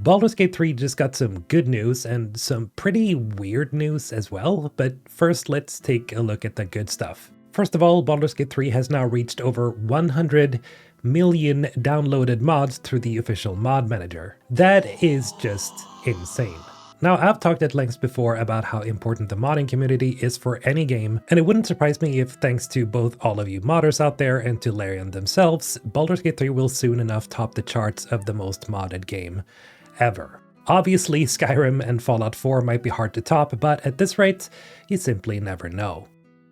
Baldur's Gate 3 just got some good news and some pretty weird news as well, but first let's take a look at the good stuff. First of all, Baldur's Gate 3 has now reached over 100 million downloaded mods through the official mod manager. That is just insane. Now, I've talked at length before about how important the modding community is for any game, and it wouldn't surprise me if, thanks to both all of you modders out there and to Larian themselves, Baldur's Gate 3 will soon enough top the charts of the most modded game ever. Obviously, Skyrim and Fallout 4 might be hard to top, but at this rate, you simply never know.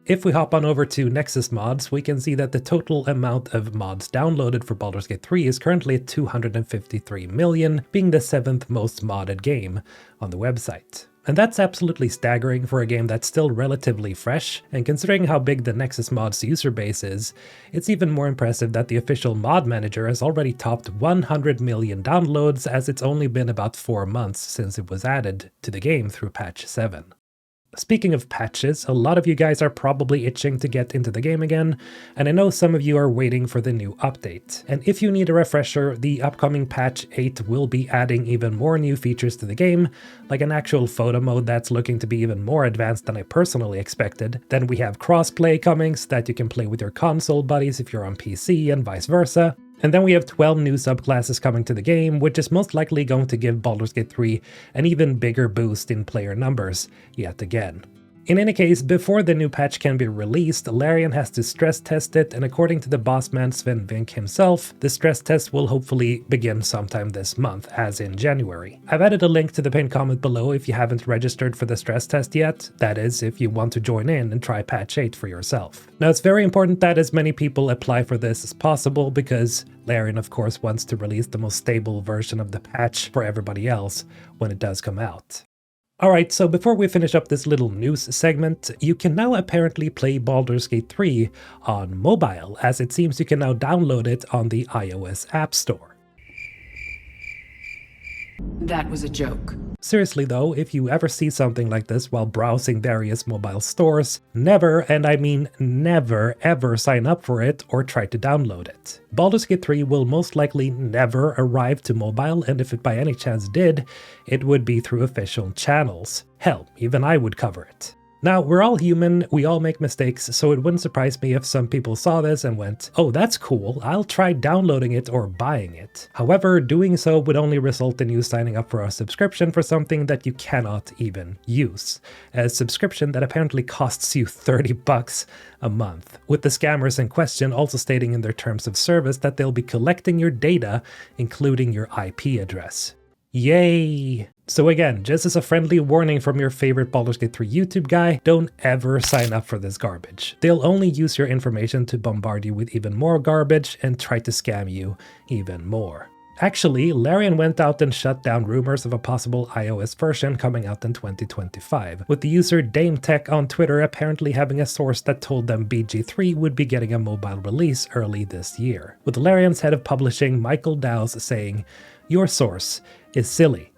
If we hop on over to Nexus Mods, we can see that the total amount of mods downloaded for Baldur's Gate 3 is currently at 253 million, being the 7th most modded game on the website. And that's absolutely staggering for a game that's still relatively fresh, and considering how big the Nexus Mods user base is, it's even more impressive that the official mod manager has already topped 100 million downloads, as it's only been about 4 months since it was added to the game through patch 7. Speaking of patches, a lot of you guys are probably itching to get into the game again, and I know some of you are waiting for the new update. And if you need a refresher, the upcoming patch 8 will be adding even more new features to the game, like an actual photo mode that's looking to be even more advanced than I personally expected. Then we have crossplay coming so that you can play with your console buddies if you're on PC and vice versa. And then we have 12 new subclasses coming to the game, which is most likely going to give Baldur's Gate 3 an even bigger boost in player numbers yet again. In any case, before the new patch can be released, Larian has to stress test it, and according to the boss man Sven Vink himself, the stress test will hopefully begin sometime this month, as in January. I've added a link to the pinned comment below if you haven't registered for the stress test yet, that is, if you want to join in and try patch 8 for yourself. Now, it's very important that as many people apply for this as possible, because Larian of course wants to release the most stable version of the patch for everybody else when it does come out. Alright, so before we finish up this little news segment, you can now apparently play Baldur's Gate 3 on mobile, as it seems you can now download it on the iOS App Store. That was a joke. Seriously though, if you ever see something like this while browsing various mobile stores, never, and I mean never, ever sign up for it or try to download it. Baldur's Gate 3 will most likely never arrive to mobile, and if it by any chance did, it would be through official channels. Hell, even I would cover it. Now, we're all human, we all make mistakes, so it wouldn't surprise me if some people saw this and went, "Oh, that's cool, I'll try downloading it or buying it." However, doing so would only result in you signing up for a subscription for something that you cannot even use. A subscription that apparently costs you $30 a month, with the scammers in question also stating in their terms of service that they'll be collecting your data, including your IP address. Yay! So again, just as a friendly warning from your favorite Baldur's Gate 3 YouTube guy, don't ever sign up for this garbage. They'll only use your information to bombard you with even more garbage and try to scam you even more. Actually, Larian went out and shut down rumors of a possible iOS version coming out in 2025, with the user DameTech on Twitter apparently having a source that told them BG3 would be getting a mobile release early this year, with Larian's head of publishing Michael Dowse saying, "Your source is silly."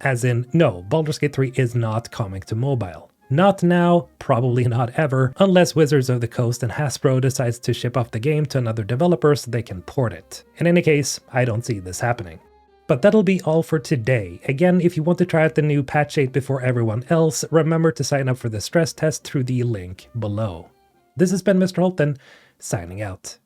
As in, no, Baldur's Gate 3 is not coming to mobile. Not now, probably not ever, unless Wizards of the Coast and Hasbro decides to ship off the game to another developer so they can port it. In any case, I don't see this happening. But that'll be all for today. Again, if you want to try out the new patch 8 before everyone else, remember to sign up for the stress test through the link below. This has been Mr. Holton, signing out.